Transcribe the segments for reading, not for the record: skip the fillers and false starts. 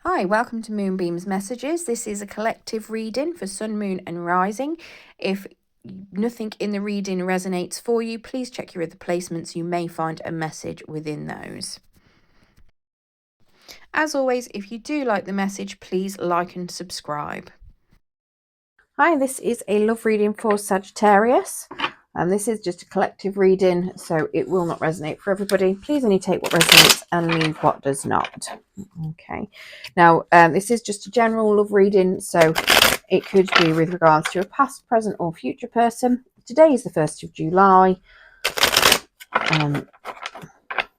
Hi, welcome to Moonbeam's Messages. This is a collective reading for Sun, Moon and Rising. If nothing in the reading resonates for you, please check your other placements. You may find a message within those. As always, if you do like the message, please like and subscribe. Hi, this is a love reading for Sagittarius. And this is just a collective reading, so it will not resonate for everybody. Please only take what resonates and leave what does not. Okay. Now, this is just a general love reading, so it could be with regards to a past, present, or future person. Today is the 1st of July.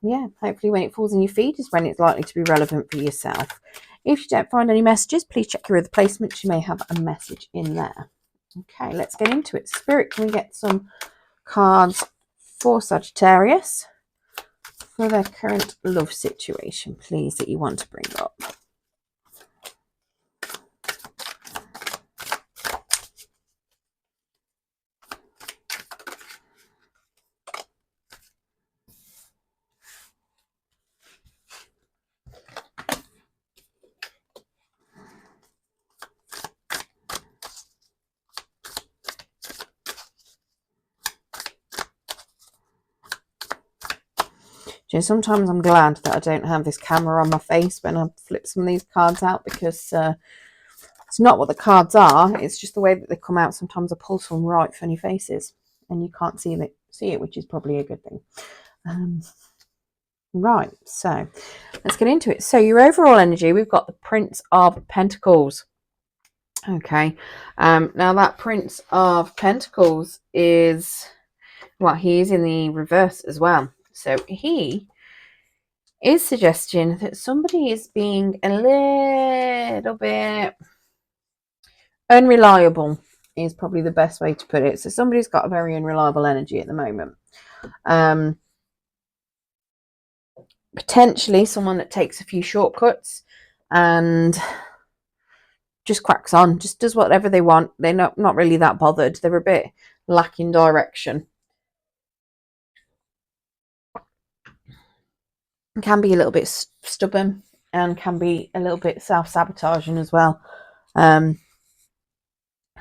Yeah, hopefully when it falls in your feed is when it's likely to be relevant for yourself. If you don't find any messages, please check your other placements. You may have a message in there. Okay, let's get into it. Spirit, can we get some cards for Sagittarius for their current love situation, please, that you want to bring up? So sometimes I'm glad that I don't have this camera on my face when I flip some of these cards out, because it's not what the cards are, it's just the way that they come out. Sometimes I pull some right funny faces and you can't see it, which is probably a good thing. Right, so let's get into it. So your overall energy, we've got the Prince of Pentacles. Okay, now that Prince of Pentacles is, well, he is in the reverse as well. So he is suggesting that somebody is being a little bit unreliable, is probably the best way to put it. So somebody's got a very unreliable energy at the moment. Potentially someone that takes a few shortcuts and just cracks on, just does whatever they want. They're not really that bothered. They're a bit lacking direction. Can be a little bit stubborn and can be a little bit self-sabotaging as well.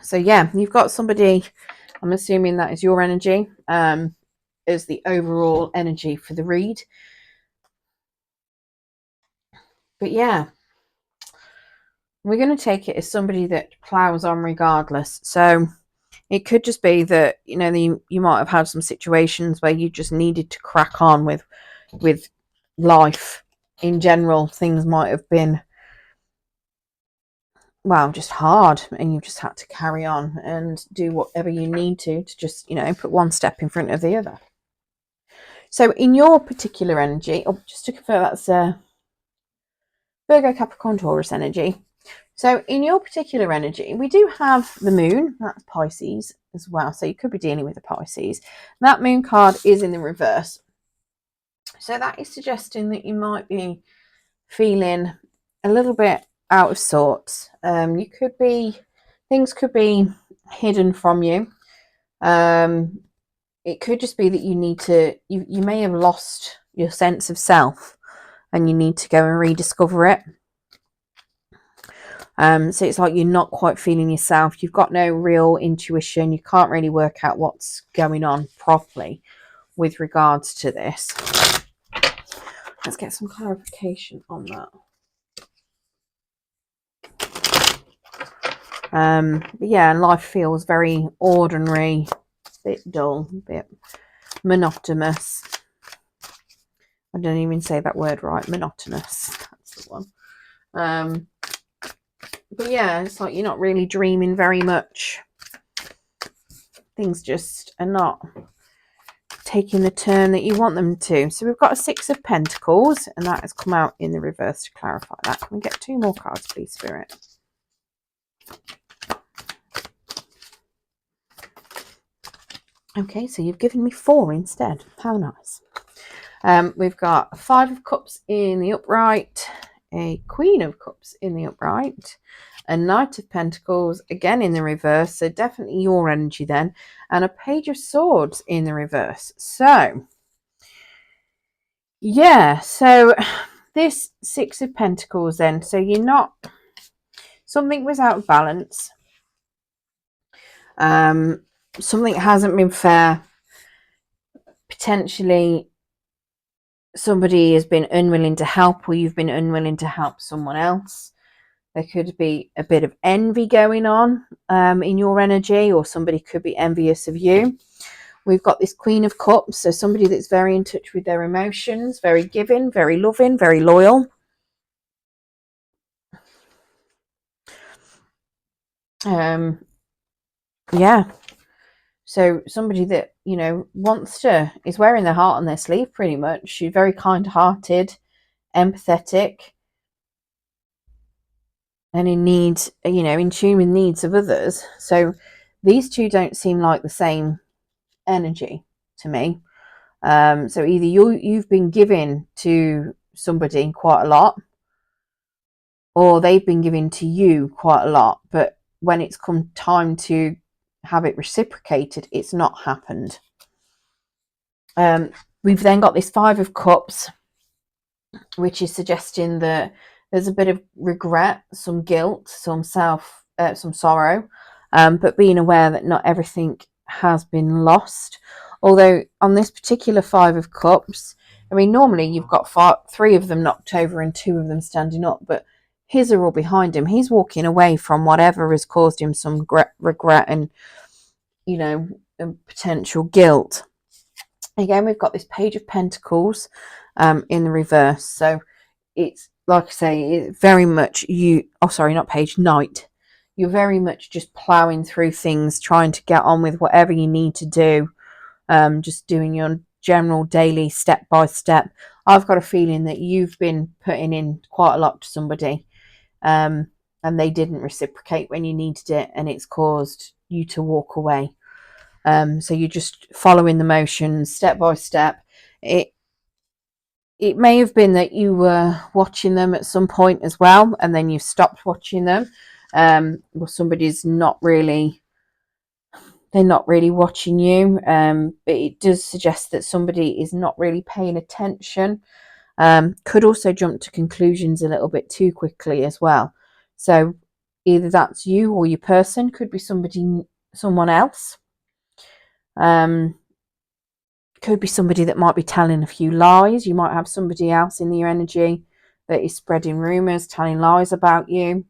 So yeah, you've got somebody, I'm assuming that is your energy, as the overall energy for the read. But yeah, we're going to take it as somebody that plows on regardless. So it could just be that, you know, you might have had some situations where you just needed to crack on with life in general. Things might have been, well, just hard, and you just had to carry on and do whatever you need to just, you know, put one step in front of the other. So in your particular energy, just to confirm, that's Virgo, Capricorn, Taurus energy. So in your particular energy, we do have the moon, that's Pisces as well. So you could be dealing with a Pisces. That moon card is in the reverse. So that is suggesting that you might be feeling a little bit out of sorts. Things could be hidden from you. It could just be that you may have lost your sense of self and you need to go and rediscover it. So it's like you're not quite feeling yourself. You've got no real intuition. You can't really work out what's going on properly with regards to this. Let's get some clarification on that. But yeah, life feels very ordinary, a bit dull, a bit monotonous. I don't even say that word right, monotonous. That's the one. But yeah, it's like you're not really dreaming very much. Things just are not taking the turn that you want them to. So we've got a 6 of Pentacles, and that has come out in the reverse to clarify that. Can we get 2 more cards, please, Spirit? Okay, so you've given me 4 instead. How nice. We've got 5 of Cups in the upright, a Queen of Cups in the upright, a Knight of Pentacles again in the reverse, so definitely your energy then, and a Page of Swords in the reverse. So yeah, so this Six of Pentacles then, so you're not, something was out of balance, something hasn't been fair, potentially somebody has been unwilling to help, or you've been unwilling to help someone else. There could be a bit of envy going on in your energy, or somebody could be envious of you. We've got this Queen of Cups, so somebody that's very in touch with their emotions, very giving, very loving, very loyal. Yeah. So somebody that, you know, is wearing their heart on their sleeve pretty much. She's very kind-hearted, empathetic, and in need, you know, in tune with needs of others. So these two don't seem like the same energy to me. So either you've been giving to somebody quite a lot, or they've been giving to you quite a lot, but when it's come time to have it reciprocated, it's not happened. We've then got this Five of Cups, which is suggesting that there's a bit of regret, some guilt, some sorrow, but being aware that not everything has been lost. Although on this particular Five of Cups, I mean, normally you've got three of them knocked over and two of them standing up, but his are all behind him. He's walking away from whatever has caused him some regret and, you know, potential guilt. Again, we've got this Page of Pentacles in the reverse. So it's, like I say, it's very much Knight. You're very much just ploughing through things, trying to get on with whatever you need to do. Just doing your general daily step by step. I've got a feeling that you've been putting in quite a lot to somebody, and they didn't reciprocate when you needed it, and it's caused you to walk away. So you're just following the motions step by step. It may have been that you were watching them at some point as well, and then you stopped watching them. Well, somebody's not really watching you, but it does suggest that somebody is not really paying attention. Could also jump to conclusions a little bit too quickly as well. So either that's you, or your person could be someone else. Could be somebody that might be telling a few lies. You might have somebody else in your energy that is spreading rumors, telling lies about you,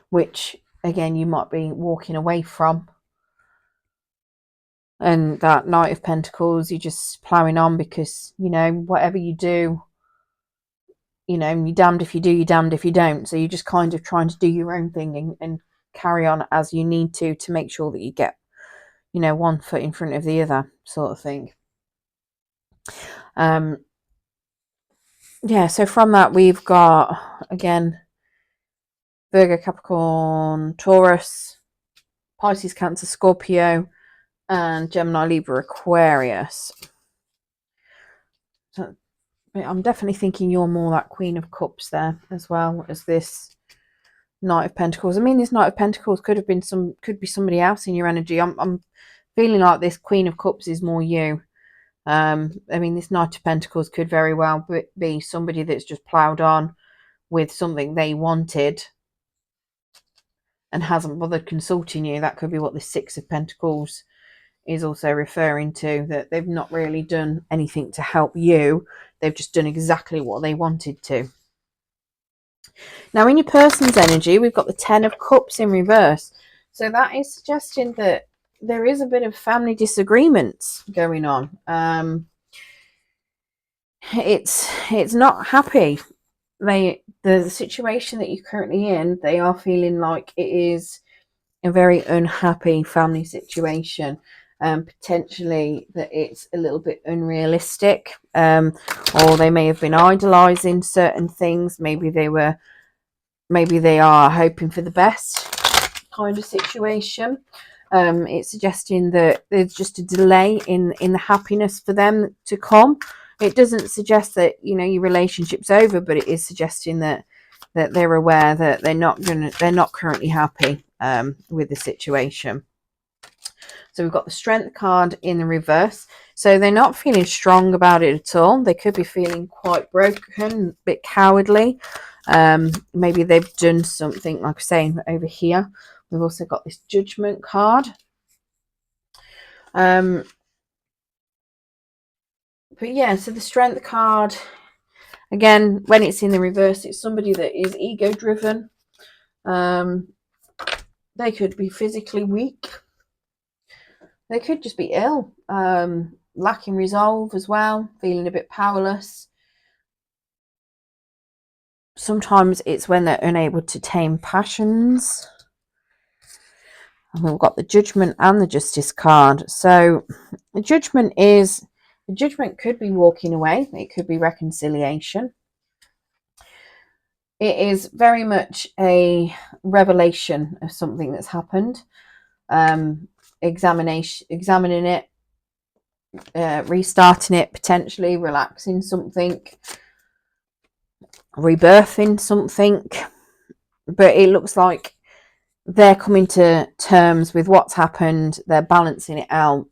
which again you might be walking away from. And that Knight of Pentacles, you're just ploughing on because, you know, whatever you do, you know, you're damned if you do, you're damned if you don't. So you're just kind of trying to do your own thing and carry on as you need to make sure that you get, you know, one foot in front of the other, sort of thing. Yeah, so from that we've got, again, Virgo, Capricorn, Taurus, Pisces, Cancer, Scorpio, and Gemini, Libra, Aquarius. So I'm definitely thinking you're more that Queen of Cups there, as well as this Knight of Pentacles. I mean, this Knight of Pentacles could be somebody else in your energy. I'm feeling like this Queen of Cups is more you. I mean, this Knight of Pentacles could very well be somebody that's just ploughed on with something they wanted and hasn't bothered consulting you. That could be what the Six of Pentacles is also referring to, that they've not really done anything to help you. They've just done exactly what they wanted to. Now, in your person's energy, we've got the Ten of Cups in reverse. So that is suggesting that there is a bit of family disagreements going on. It's not happy. The situation that you're currently in, they are feeling like it is a very unhappy family situation. Potentially that it's a little bit unrealistic, or they may have been idolizing certain things. Maybe they are hoping for the best kind of situation. It's suggesting that there's just a delay in the happiness for them to come. It doesn't suggest that, you know, your relationship's over, but it is suggesting that they're aware that they're not currently happy with the situation. So we've got the Strength card in the reverse. So they're not feeling strong about it at all. They could be feeling quite broken, a bit cowardly. Maybe they've done something, like I'm saying, over here. We've also got this Judgment card. But yeah, so the Strength card, again, when it's in the reverse, it's somebody that is ego driven. They could be physically weak. They could just be ill, lacking resolve as well, feeling a bit powerless. Sometimes it's when they're unable to tame passions. And we've got the Judgment and the Justice card. So the Judgment could be walking away. It could be reconciliation. It is very much a revelation of something that's happened. Examining it, restarting it, potentially relaxing something, rebirthing something. But it looks like they're coming to terms with what's happened. They're balancing it out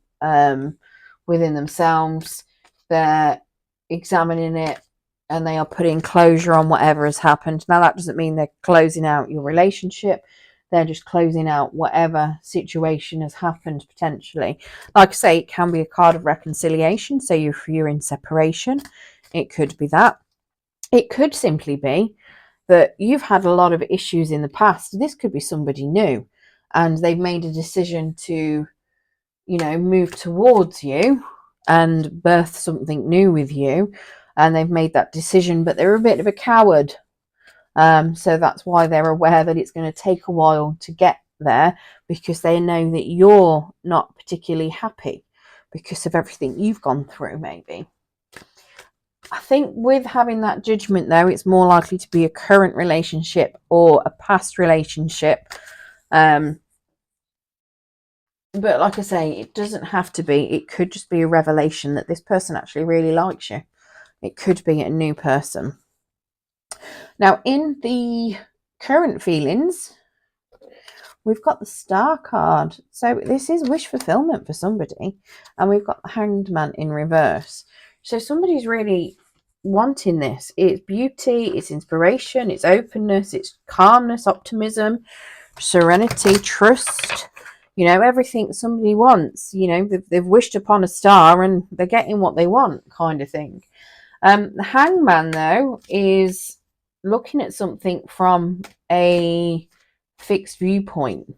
within themselves. They're examining it, and they are putting closure on whatever has happened. Now, that doesn't mean they're closing out your relationship. They're just closing out whatever situation has happened potentially. Like I say, it can be a card of reconciliation. So if you're in separation, it could be that. It could simply be that you've had a lot of issues in the past. This could be somebody new, and they've made a decision to, move towards you and birth something new with you. And they've made that decision, but they're a bit of a coward. So that's why they're aware that it's going to take a while to get there, because they know that you're not particularly happy because of everything you've gone through, maybe. I think with having that Judgment, though, it's more likely to be a current relationship or a past relationship. But like I say, it doesn't have to be. It could just be a revelation that this person actually really likes you. It could be a new person. Now, in the current feelings, we've got the Star card. So this is wish fulfillment for somebody. And we've got the Hanged Man in reverse. So somebody's really wanting this. It's beauty, it's inspiration, it's openness, it's calmness, optimism, serenity, trust. Everything somebody wants. They've wished upon a star and they're getting what they want, kind of thing. The Hangman, though, is looking at something from a fixed viewpoint.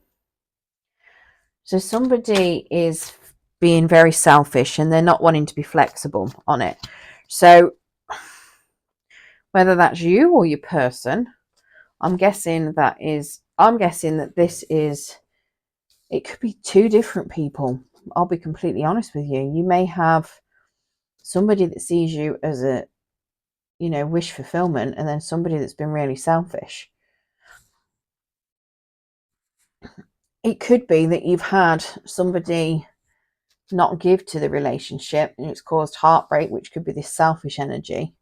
So somebody is being very selfish and they're not wanting to be flexible on it. So whether that's you or your person, I'm guessing that this is, it could be two different people. I'll be completely honest with you. You may have somebody that sees you as a, wish fulfillment, and then somebody that's been really selfish. It could be that you've had somebody not give to the relationship and it's caused heartbreak, which could be this selfish energy.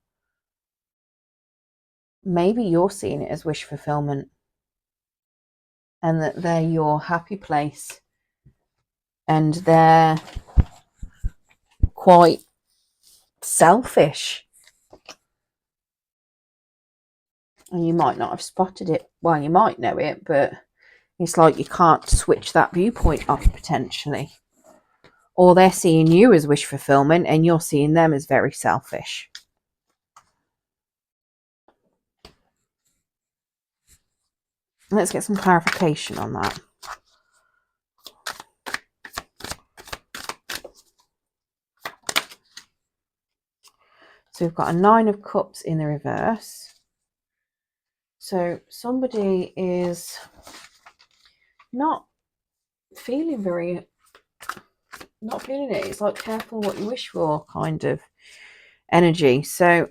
Maybe you're seeing it as wish fulfillment and that they're your happy place and they're quite selfish. And you might not have spotted it. Well, you might know it, but it's like you can't switch that viewpoint off potentially. Or they're seeing you as wish fulfillment and you're seeing them as very selfish. Let's get some clarification on that. So we've got a 9 of Cups in the reverse. So somebody is not feeling it. It's like careful what you wish for kind of energy. So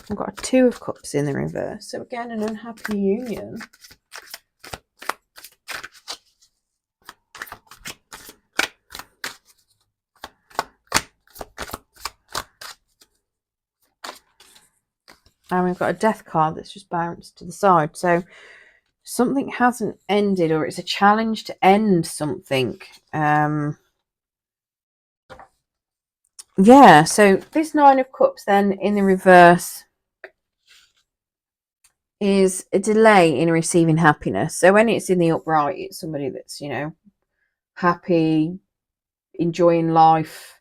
I've got a 2 of Cups in the reverse. So again, an unhappy union. And we've got a Death card that's just bounced to the side. So something hasn't ended, or it's a challenge to end something. Yeah, so this Nine of Cups then in the reverse is a delay in receiving happiness. So when it's in the upright, it's somebody that's, happy, enjoying life,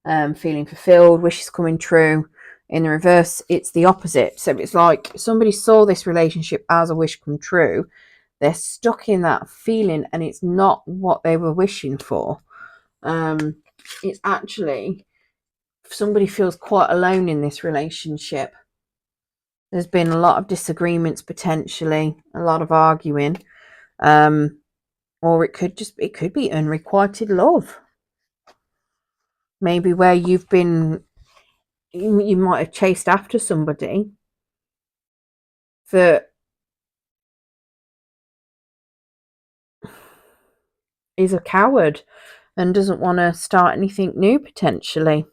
feeling fulfilled, wishes coming true. In the reverse, it's the opposite. So it's like somebody saw this relationship as a wish come true. They're stuck in that feeling and it's not what they were wishing for. It's actually, somebody feels quite alone in this relationship. There's been a lot of disagreements, potentially a lot of arguing, or it could be unrequited love. Maybe where you might have chased after somebody that is a coward and doesn't want to start anything new, potentially.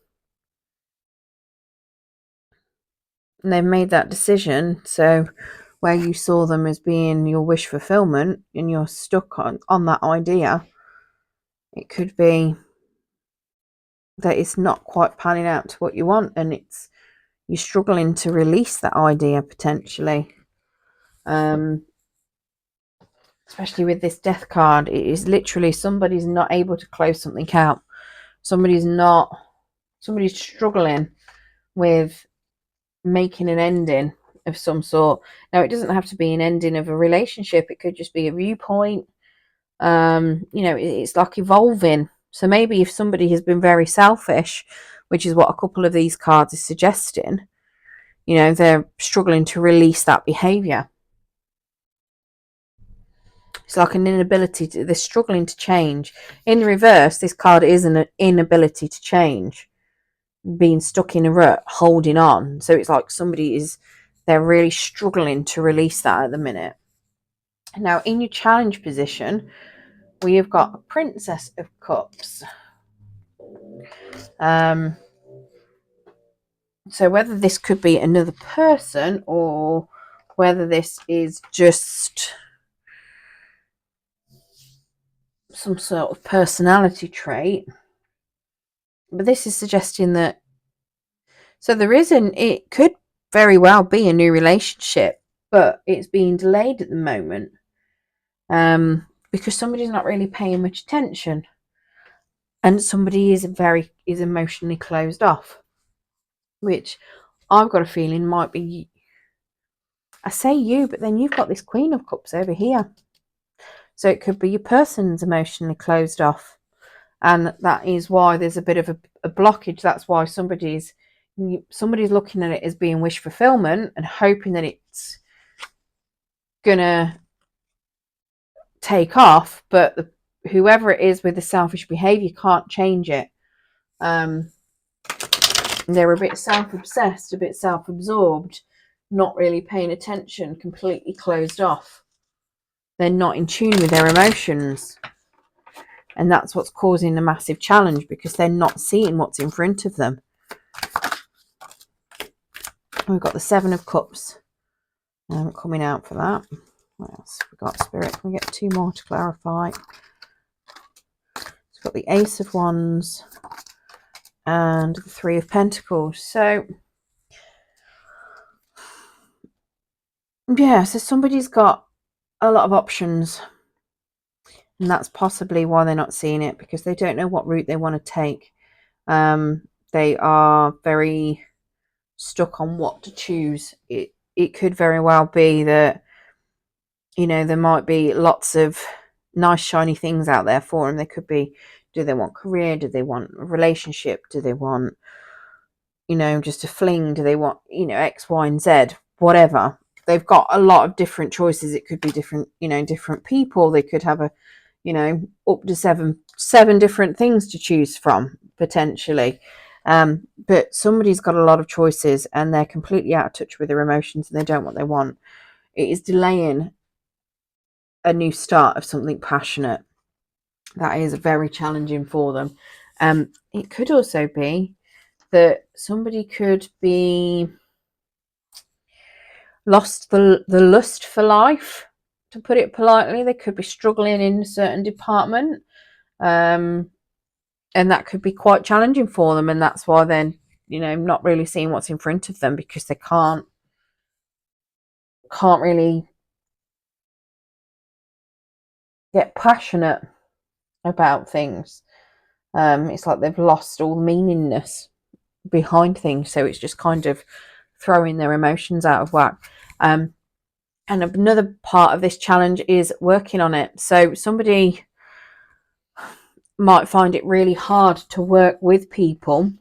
And they've made that decision. So where you saw them as being your wish fulfillment and you're stuck on that idea, it could be that it's not quite panning out to what you want, and you're struggling to release that idea, potentially. Especially with this death card, it is literally somebody's not able to close something out. Somebody's struggling with making an ending of some sort. Now, it doesn't have to be an ending of a relationship. It could just be a viewpoint. It's like evolving. So maybe if somebody has been very selfish, which is what a couple of these cards is suggesting, they're struggling to release that behavior. It's like an inability they're struggling to change. In the reverse, this card is an inability to change, being stuck in a rut, holding on. So it's like they're really struggling to release that at the minute. Now, in your challenge position, we have got a Princess of Cups. So whether this could be another person or whether this is just some sort of personality trait, but this is suggesting that it could very well be a new relationship, but it's being delayed at the moment because somebody's not really paying much attention and somebody is emotionally closed off, which I've got a feeling might be, I say you, but then you've got this Queen of Cups over here. So it could be your person's emotionally closed off. And that is why there's a bit of a blockage. That's why somebody's looking at it as being wish fulfillment and hoping that it's going to take off. But whoever it is with the selfish behavior can't change it. They're a bit self-obsessed, a bit self-absorbed, not really paying attention, completely closed off. They're not in tune with their emotions. And that's what's causing a massive challenge because they're not seeing what's in front of them. We've got the Seven of Cups coming out for that. What else have we got, Spirit? Can we get two more to clarify? We've got the Ace of Wands and the Three of Pentacles. So, yeah, so somebody's got a lot of options. And that's possibly why they're not seeing it, because they don't know what route they want to take. They are very stuck on what to choose. It could very well be that, there might be lots of nice, shiny things out there for them. They could be, do they want career? Do they want a relationship? Do they want, just a fling? Do they want, X, Y, and Z? Whatever. They've got a lot of different choices. It could be different, different people. They could have up to seven different things to choose from, potentially. But somebody's got a lot of choices and they're completely out of touch with their emotions and they don't know what they want. It is delaying a new start of something passionate. That is very challenging for them. It could also be that somebody could be lost the lust for life. to put it politely. They could be struggling in a certain department, and that could be quite challenging for them, and that's why they're, you know, not really seeing what's in front of them, because they can't really get passionate about things. It's like they've lost all the meaningness behind things, so it's just kind of throwing their emotions out of whack. And another part of this challenge is working on it. So somebody might find it really hard to work with people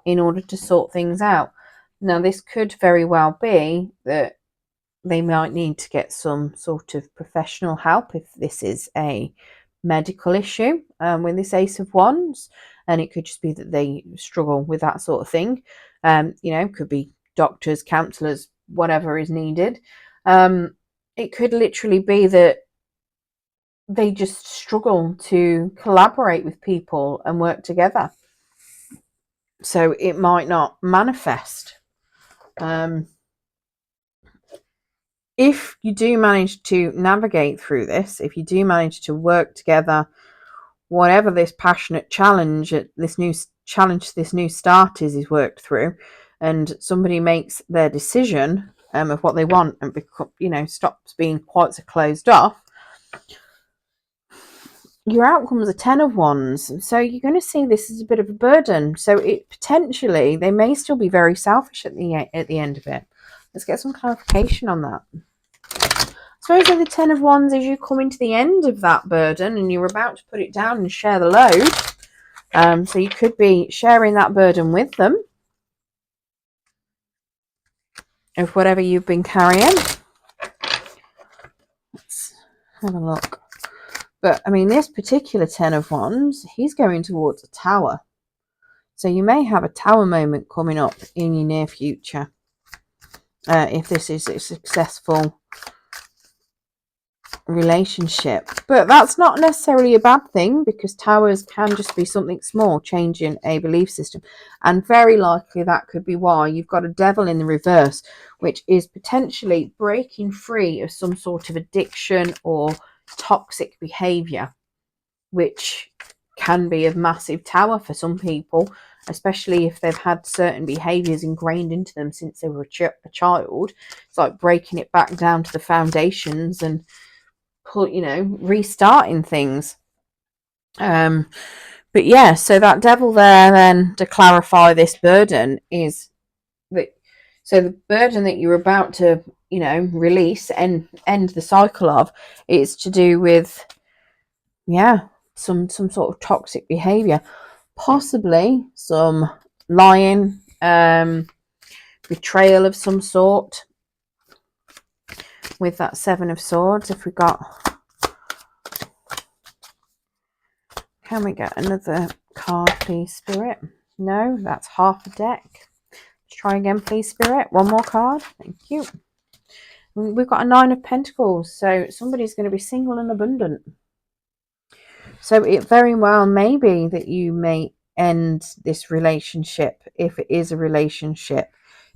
in order to sort things out. Now, this could very well be that they might need to get some sort of professional help if this is a medical issue with this Ace of Wands, and it could just be that they struggle with that sort of thing. You know, could be doctors, counsellors, whatever is needed. It could literally be that they just struggle to collaborate with people and work together. So it might not manifest. If you do manage to navigate through this, if you do manage to work together, whatever this passionate challenge, this new start is worked through, and somebody makes their decision of what they want and stops being quite so closed off, your outcome is a 10 of Wands. So you're going to see this as a bit of a burden. So it potentially, they may still be very selfish at the end of it. Let's get some clarification on that. I suppose the 10 of Wands is you coming to the end of that burden and you're about to put it down and share the load. So you could be sharing that burden with them of whatever you've been carrying. Let's have a look. But, I mean, this particular 10 of Wands, he's going towards a tower. So you may have a tower moment coming up in your near future. If this is a successful relationship. But that's not necessarily a bad thing, because towers can just be something small, changing a belief system. And very likely that could be why you've got a devil in the reverse, which is potentially breaking free of some sort of addiction or toxic behavior, which can be a massive tower for some people, especially if they've had certain behaviors ingrained into them since they were a child. It's like breaking it back down to the foundations and restarting things. But yeah, so that devil there, then, to clarify this burden, is that, so the burden that you're about to release and end the cycle of, is to do with some sort of toxic behavior, possibly some lying, betrayal of some sort. With that 7 of Swords, if we got, can we get another card, please, Spirit? No, that's half a deck. Let's try again, please, Spirit. One more card. Thank you. We've got a 9 of Pentacles, so somebody's going to be single and abundant. So it very well may be that you may end this relationship. If it is a relationship,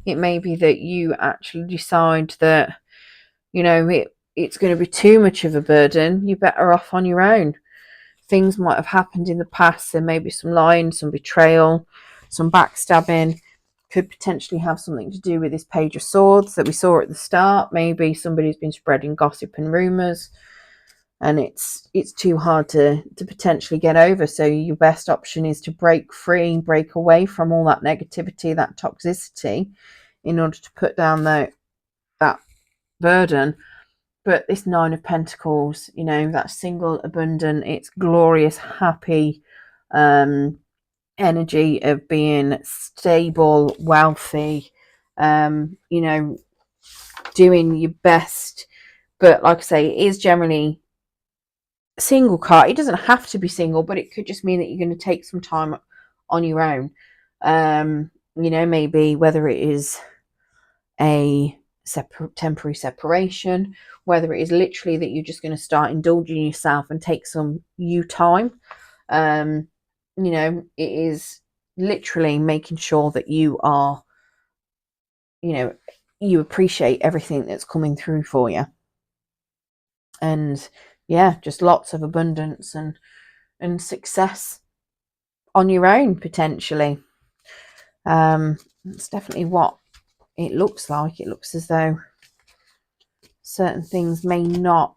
it may be that you actually decide that it's going to be too much of a burden. You're better off on your own. Things might have happened in the past. There may be some lying, some betrayal, some backstabbing. Could potentially have something to do with this Page of Swords that we saw at the start. Maybe somebody's been spreading gossip and rumours, and it's too hard to potentially get over. So your best option is to break free, break away from all that negativity, that toxicity, in order to put down that burden. But this 9 of Pentacles, that single, abundant, it's glorious, happy energy of being stable, wealthy, doing your best. But like I say, it is generally a single card. It doesn't have to be single, but it could just mean that you're going to take some time on your own. Maybe whether it is a temporary separation, whether it is literally that you're just going to start indulging yourself and take some you time. It is literally making sure that you are, you appreciate everything that's coming through for you. and yeah, just lots of abundance and success on your own potentially. That's definitely what it looks like. It looks as though certain things may not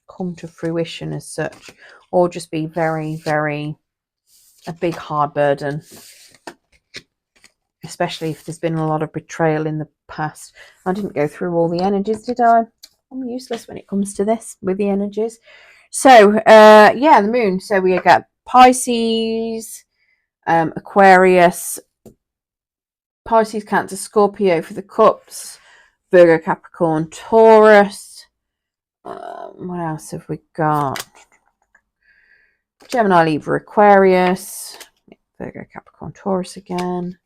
come to fruition as such, or just be very, very a big hard burden, especially if there's been a lot of betrayal in the past. I didn't go through all the energies, did I? I'm useless when it comes to this with the energies. So yeah, the moon. So we got Pisces, Aquarius, Pisces, Cancer, Scorpio for the cups, Virgo, Capricorn, Taurus. What else have we got? Gemini, Libra, Aquarius, Virgo, Capricorn, Taurus again,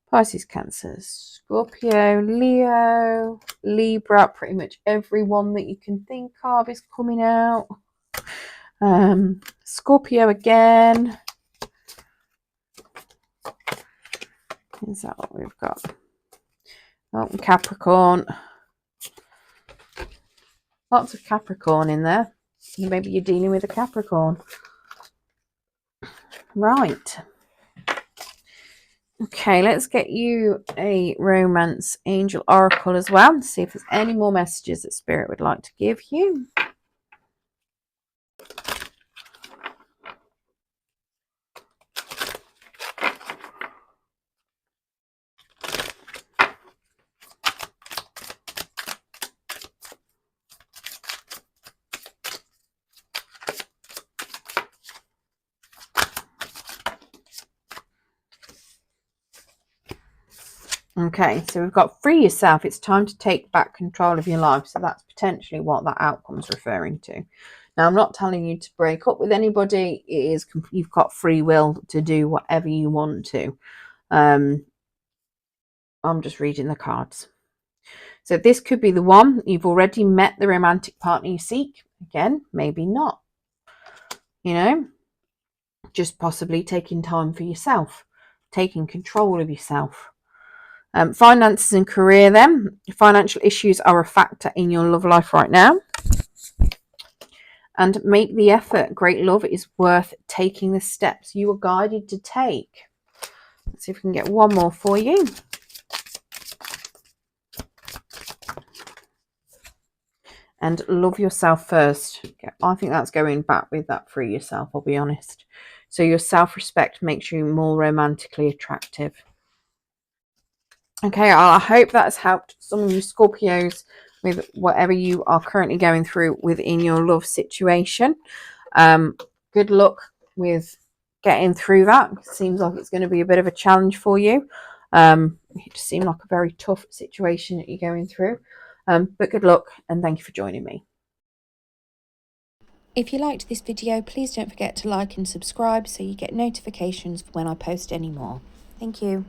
Pisces, Cancer, Scorpio, Leo, Libra. Pretty much everyone that you can think of is coming out. Scorpio again. Is that what we've got? Oh, Capricorn. Lots of Capricorn in there. Maybe you're dealing with a Capricorn. Right. Okay, let's get you a romance angel oracle as well. See if there's any more messages that Spirit would like to give you. Okay, so we've got free yourself. It's time to take back control of your life. So that's potentially what that outcome is referring to. Now, I'm not telling you to break up with anybody. It is, you've got free will to do whatever you want to. I'm just reading the cards. So this could be the one. You've already met the romantic partner you seek. Again, maybe not. You know, just possibly taking time for yourself, taking control of yourself. Finances and career then. Financial issues are a factor in your love life right now. And make the effort. Great love is worth taking the steps you are guided to take. Let's see if we can get one more for you. And love yourself first. I think that's going back with that free yourself, I'll be honest. So your self-respect makes you more romantically attractive. Okay, I hope that has helped some of you Scorpios with whatever you are currently going through within your love situation. Good luck with getting through that. It seems like it's going to be a bit of a challenge for you. It just seemed like a very tough situation that you're going through. But good luck and thank you for joining me. If you liked this video, please don't forget to like and subscribe so you get notifications when I post any more. Thank you.